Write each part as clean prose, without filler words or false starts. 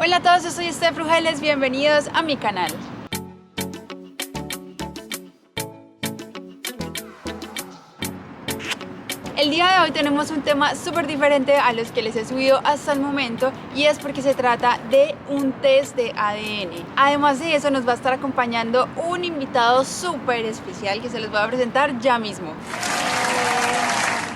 Hola a todos, yo soy Steph Rugeles, bienvenidos a mi canal. El día de hoy tenemos un tema súper diferente a los que les he subido hasta el momento y es porque se trata de un test de ADN. Además de eso nos va a estar acompañando un invitado súper especial que se los voy a presentar ya mismo.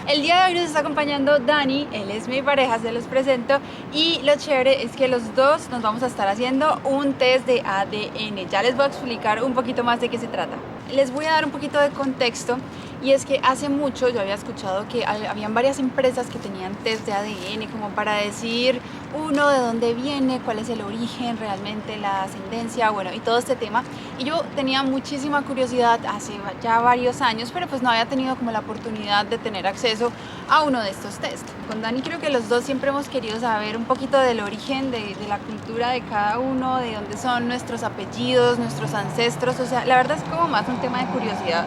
El día de hoy nos está acompañando Dani, él es mi pareja, se los presento, y lo chévere es que los dos nos vamos a estar haciendo un test de ADN. Ya les voy a explicar un poquito más de qué se trata. Les voy a dar un poquito de contexto y es que hace mucho yo había escuchado que habían varias empresas que tenían test de ADN como para decir uno de dónde viene, cuál es el origen realmente, la ascendencia, bueno, y todo este tema. Y yo tenía muchísima curiosidad hace ya varios años, pero pues no había tenido como la oportunidad de tener acceso a uno de estos test. Con Dani creo que los dos siempre hemos querido saber un poquito del origen de la cultura de cada uno, de dónde son nuestros apellidos, nuestros ancestros, o sea, la verdad es como más un tema de curiosidad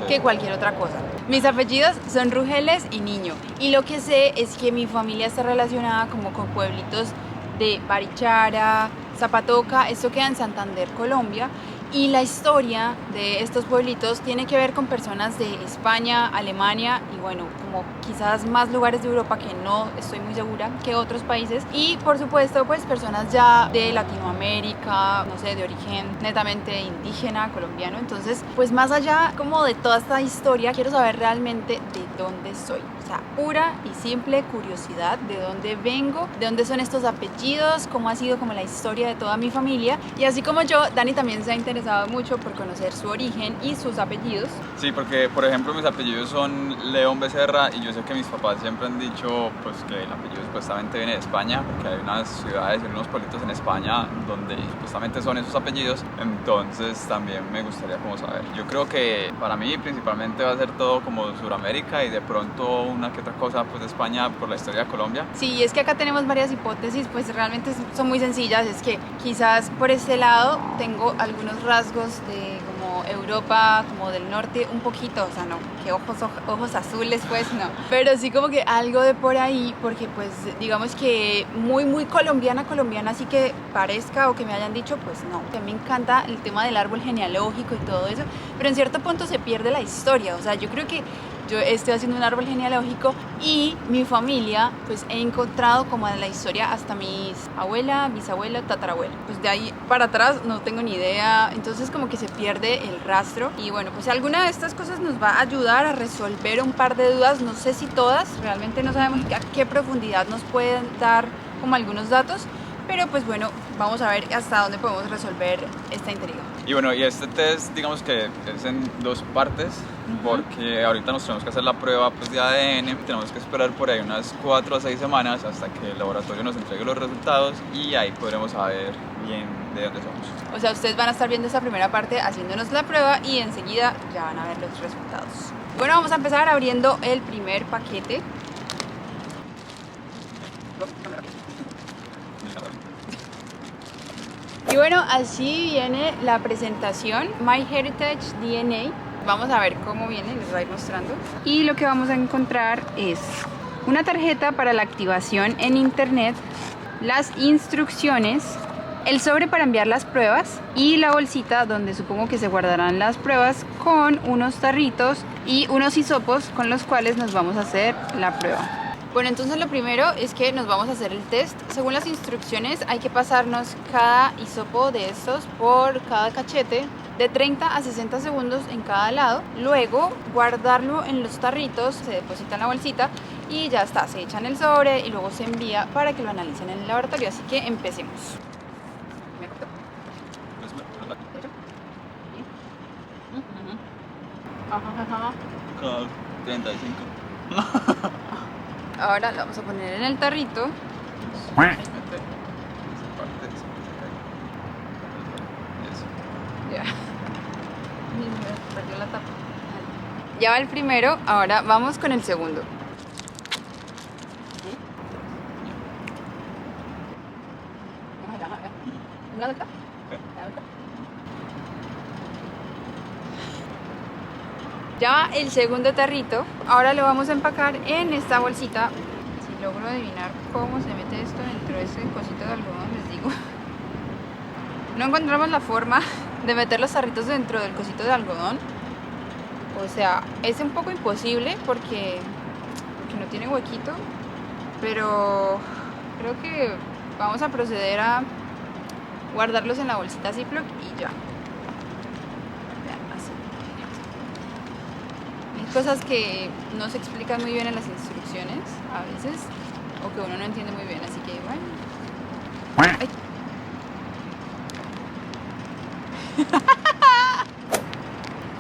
que cualquier otra cosa. Mis apellidos son Rugeles y Niño, y lo que sé es que mi familia está relacionada como con pueblitos de Barichara, Zapatoca, esto queda en Santander, Colombia, y la historia de estos pueblitos tiene que ver con personas de España, Alemania y bueno, como quizás más lugares de Europa que no estoy muy segura que otros países, y por supuesto pues personas ya de Latinoamérica, no sé, de origen netamente indígena, colombiano. Entonces pues más allá como de toda esta historia quiero saber realmente de dónde soy, o sea, pura y simple curiosidad de dónde vengo, de dónde son estos apellidos, cómo ha sido como la historia de toda mi familia. Y así como yo, Dani también se ha interesado mucho por conocer su origen y sus apellidos. Sí, porque por ejemplo mis apellidos son León Becerra y yo sé que mis papás siempre han dicho pues que el apellido supuestamente viene de España, porque hay unas ciudades y unos pueblitos en España donde supuestamente son esos apellidos. Entonces también me gustaría como saber. Yo creo que para mí principalmente va a ser todo como Sudamérica y de pronto una que otra cosa pues de España por la historia de Colombia. Sí, es que acá tenemos varias hipótesis, pues realmente son muy sencillas. Es que quizás por este lado tengo algunos rasgos de como Europa, como del norte, un poquito, o sea, no, que ojos azules, pues no, pero sí como que algo de por ahí, porque pues digamos que muy colombiana, así que parezca o que me hayan dicho, pues no, que me encanta el tema del árbol genealógico y todo eso, pero en cierto punto se pierde la historia. O sea, yo creo que yo estoy haciendo un árbol genealógico y mi familia, pues he encontrado como de la historia hasta mis abuela, bisabuela, tatarabuela. Pues de ahí para atrás no tengo ni idea, entonces como que se pierde el rastro. Y bueno, pues alguna de estas cosas nos va a ayudar a resolver un par de dudas, no sé si todas, realmente no sabemos a qué profundidad nos pueden dar como algunos datos, pero pues bueno, vamos a ver hasta dónde podemos resolver esta intriga. Y bueno, y este test digamos que es en dos partes, porque ahorita nos tenemos que hacer la prueba pues, de ADN, tenemos que esperar por ahí unas 4 a 6 semanas hasta que el laboratorio nos entregue los resultados y ahí podremos saber bien de dónde somos. O sea, ustedes van a estar viendo esta primera parte haciéndonos la prueba y enseguida ya van a ver los resultados. Bueno, vamos a empezar abriendo el primer paquete. Y bueno, así viene la presentación, MyHeritage DNA. Vamos a ver cómo viene, les voy a ir mostrando. Y lo que vamos a encontrar es una tarjeta para la activación en internet, las instrucciones, el sobre para enviar las pruebas y la bolsita donde supongo que se guardarán las pruebas con unos tarritos y unos hisopos con los cuales nos vamos a hacer la prueba. Bueno, entonces lo primero es que nos vamos a hacer el test. Según las instrucciones hay que pasarnos cada hisopo de estos por cada cachete de 30 a 60 segundos en cada lado. Luego guardarlo en los tarritos, se deposita en la bolsita y ya está, se echa en el sobre y luego se envía para que lo analicen en el laboratorio. Así que empecemos. Cada 35. Ahora lo vamos a poner en el tarrito. Ya. Me perdió la tapa. Ya va el primero, ahora vamos con el segundo. Ya va el segundo tarrito. Ahora lo vamos a empacar en esta bolsita. Si logro adivinar cómo se mete esto dentro de ese cosito de algodón, les digo. No encontramos la forma de meter los tarritos dentro del cosito de algodón. O sea, es un poco imposible porque no tiene huequito. Pero creo que vamos a proceder a guardarlos en la bolsita Ziploc y ya. Vean, así. Hay cosas que no se explican muy bien en las instrucciones a veces, o que uno no entiende muy bien, así que bueno. Ay.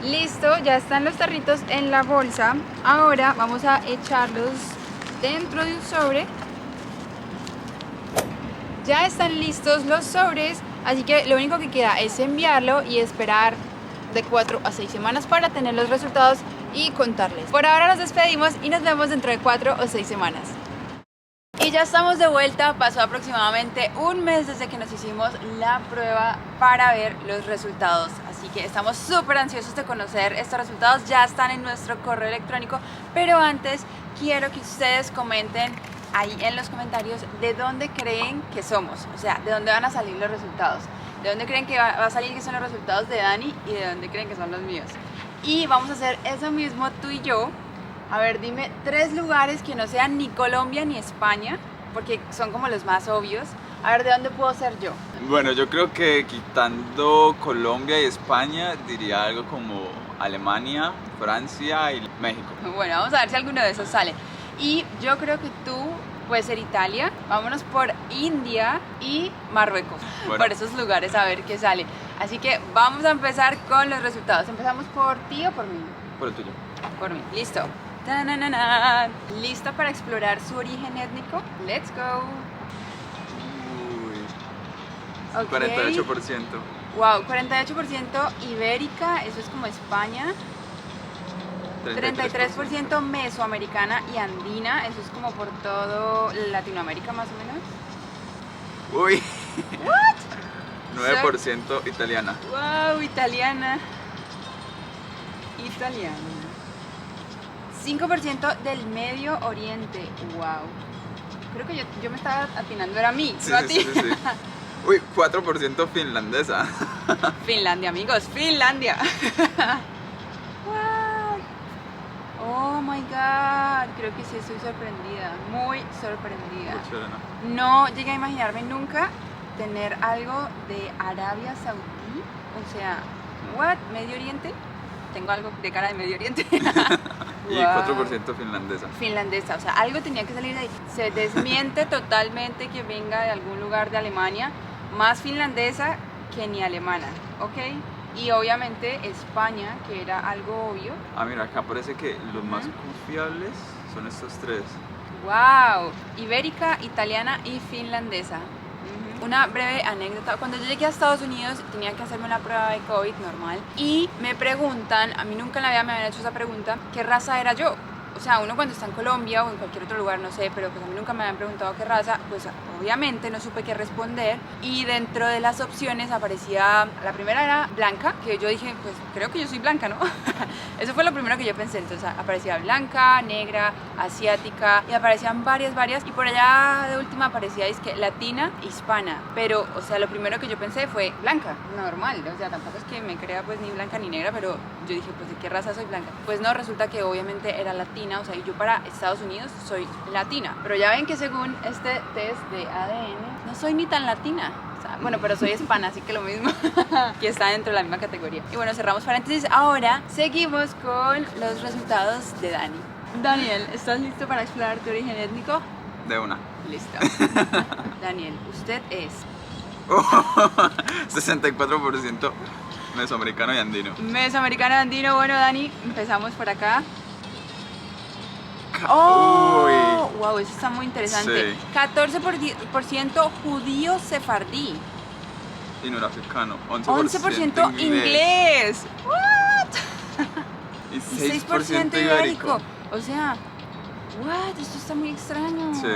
Listo, ya están los tarritos en la bolsa. Ahora vamos a echarlos dentro de un sobre. Ya están listos los sobres, así que lo único que queda es enviarlo y esperar de 4 a 6 semanas para tener los resultados y contarles. Por ahora nos despedimos y nos vemos dentro de 4 o 6 semanas. Y ya estamos de vuelta, pasó aproximadamente un mes desde que nos hicimos la prueba para ver los resultados. Así que estamos súper ansiosos de conocer estos resultados, ya están en nuestro correo electrónico, pero antes quiero que ustedes comenten ahí en los comentarios de dónde creen que somos, o sea, de dónde van a salir los resultados, de dónde creen que va a salir que son los resultados de Dani y de dónde creen que son los míos. Y vamos a hacer eso mismo tú y yo. A ver, dime 3 lugares que no sean ni Colombia ni España, porque son como los más obvios. A ver, ¿de dónde puedo ser yo? Bueno, yo creo que quitando Colombia y España, diría algo como Alemania, Francia y México. Bueno, vamos a ver si alguno de esos sale. Y yo creo que tú puedes ser Italia. Vámonos por India y Marruecos. Bueno. Por esos lugares a ver qué sale. Así que vamos a empezar con los resultados. ¿Empezamos por ti o por mí? Por el tuyo. Por mí. Listo. ¡Tanananan! ¿Lista para explorar su origen étnico? ¡Let's go! Uy, Ok. 48%. Wow, 48% ibérica, eso es como España. 33% mesoamericana y andina, eso es como por todo Latinoamérica más o menos. Uy, What? 9% italiana. Wow, italiana. Italiana. 5% del Medio Oriente. Wow. Creo que yo me estaba atinando, era a mí, Sí, no a sí, ti. sí, sí. Uy, 4% finlandesa. Finlandia, amigos, Finlandia. What? Oh my god, creo que sí estoy sorprendida, muy sorprendida. Mucho, ¿no? No llegué a imaginarme nunca tener algo de Arabia Saudí, o sea, what? ¿Medio Oriente? Tengo algo de cara de Medio Oriente. Y Wow. 4% finlandesa. Finlandesa, o sea, algo tenía que salir de ahí. Se desmiente totalmente que venga de algún lugar de Alemania, más finlandesa que ni alemana, ¿ok? Y obviamente España, que era algo obvio. Ah, mira, acá parece que los más confiables son estos 3. ¡Wow! Ibérica, italiana y finlandesa. Una breve anécdota, cuando yo llegué a Estados Unidos tenía que hacerme una prueba de COVID normal y me preguntan, a mí nunca en la vida me habían hecho esa pregunta, ¿qué raza era yo? O sea, uno cuando está en Colombia o en cualquier otro lugar, no sé, pero pues a mí nunca me habían preguntado qué raza, pues obviamente no supe qué responder y dentro de las opciones aparecía, la primera era blanca, que yo dije, pues creo que yo soy blanca, ¿no? Eso fue lo primero que yo pensé, entonces aparecía blanca, negra, asiática y aparecían varias y por allá de última aparecía disque latina, hispana, pero o sea, lo primero que yo pensé fue blanca, normal, o sea, tampoco es que me crea pues ni blanca ni negra, pero yo dije, pues ¿de qué raza soy blanca? Pues no, resulta que obviamente era latina, o sea, y yo para Estados Unidos soy latina, pero ya ven que según este test de ADN no soy ni tan latina. Bueno, pero soy hispana, así que lo mismo, que está dentro de la misma categoría. Y bueno, cerramos paréntesis. Ahora seguimos con los resultados de Dani. Daniel, ¿estás listo para explorar tu origen étnico? De una. Listo. Daniel, usted es 64% mesoamericano y andino. mesoamericano andino. Bueno, Dani, empezamos por acá. Oh, Uy. wow, eso está muy interesante. Sí. 14% judío sefardí. Y norafricano. 11% inglés. What? Y Y 6% ibérico. O sea, what? Esto está muy extraño. Sí.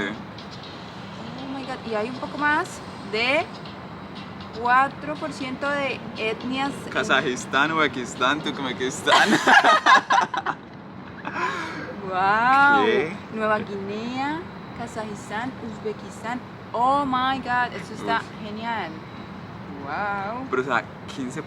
Oh my god. Y hay un poco más de 4% de etnias. Kazajistán, Uzbekistán, Turkmenistán. Wow. ¿Qué? Nueva Guinea, Kazajistán, Uzbekistán. Oh my god, esto está Uf. genial. Wow. Pero o sea, 15%,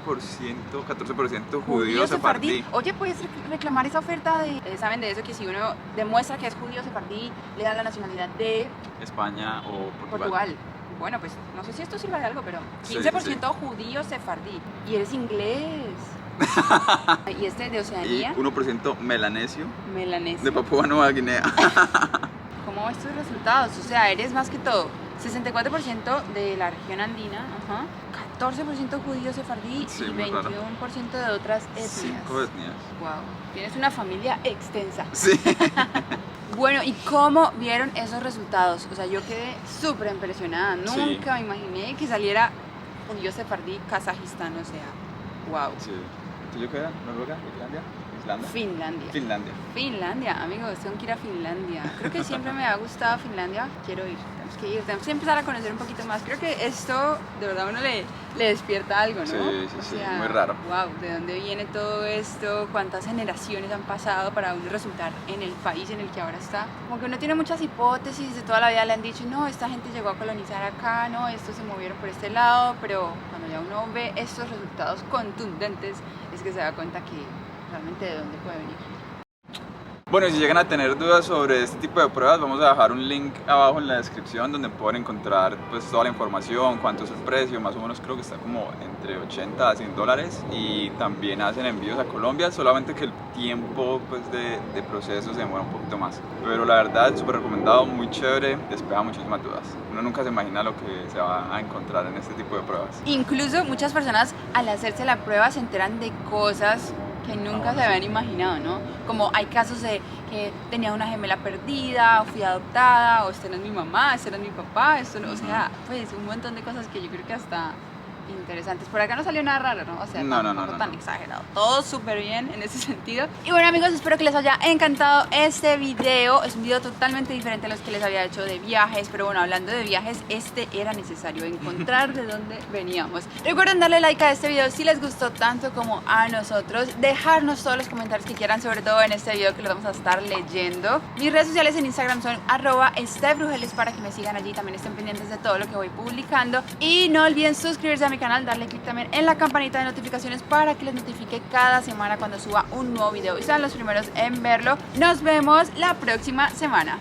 14% judío sefardí. Oye, puedes reclamar esa oferta de, saben de eso, que si uno demuestra que es judío sefardí, le dan la nacionalidad de España o Portugal. Bueno, pues no sé si esto sirve de algo, pero 15% judío sefardí. Y eres inglés. Y este de Oceanía. Y 1% melanesio. Melanesio. De Papúa Nueva Guinea. ¿Cómo ves tus resultados? O sea, eres más que todo 64% de la región andina, 14% judío sefardí Sí, y muy 21% raro. de otras etnias. 5 etnias. Wow, tienes una familia extensa. Sí. Bueno, ¿y cómo vieron esos resultados? O sea, yo quedé súper impresionada. Nunca me imaginé que saliera judío sefardí Kazajistán, o sea, wow. Sí. ¿Tú yo qué era? ¿Noruega? ¿Islandia? ¿Islanda? Finlandia. Finlandia. Finlandia, amigos, tengo que ir a Finlandia. Creo que siempre me ha gustado Finlandia. Quiero ir, tenemos que empezar a conocer un poquito más. Creo que esto de verdad a uno le despierta algo, ¿no? Sí, muy raro. Wow, ¿de dónde viene todo esto? ¿Cuántas generaciones han pasado para uno resultar en el país en el que ahora está? Como que uno tiene muchas hipótesis, de toda la vida le han dicho, no, esta gente llegó a colonizar acá, no, estos se movieron por este lado, pero cuando ya uno ve estos resultados contundentes, es que se da cuenta que realmente de dónde puede venir. Bueno, si llegan a tener dudas sobre este tipo de pruebas, vamos a dejar un link abajo en la descripción donde pueden encontrar pues toda la información, cuánto es el precio, más o menos creo que está como entre 80 a 100 dólares y también hacen envíos a Colombia, solamente que el tiempo pues de proceso se demora un poquito más. Pero la verdad, súper recomendado, muy chévere, despeja muchísimas dudas. Uno nunca se imagina lo que se va a encontrar en este tipo de pruebas. Incluso muchas personas al hacerse la prueba se enteran de cosas que nunca se habían imaginado, ¿no? Como hay casos de que tenía una gemela perdida, o fui adoptada, o esta no es mi mamá, este no es mi papá, esto no, o sea, pues un montón de cosas que yo creo que hasta interesantes. Por acá no salió nada raro, ¿no? O sea, tampoco tan exagerado. Todo súper bien en ese sentido. Y bueno, amigos, espero que les haya encantado este video. Es un video totalmente diferente a los que les había hecho de viajes, pero bueno, hablando de viajes, este era necesario encontrar de dónde veníamos. Recuerden darle like a este video si les gustó tanto como a nosotros. Dejarnos todos los comentarios que quieran, sobre todo en este video que los vamos a estar leyendo. Mis redes sociales en Instagram son @estefbrujeles para que me sigan allí, también estén pendientes de todo lo que voy publicando. Y no olviden suscribirse a mi canal, darle click también en la campanita de notificaciones para que les notifique cada semana cuando suba un nuevo video y sean los primeros en verlo. Nos vemos la próxima semana.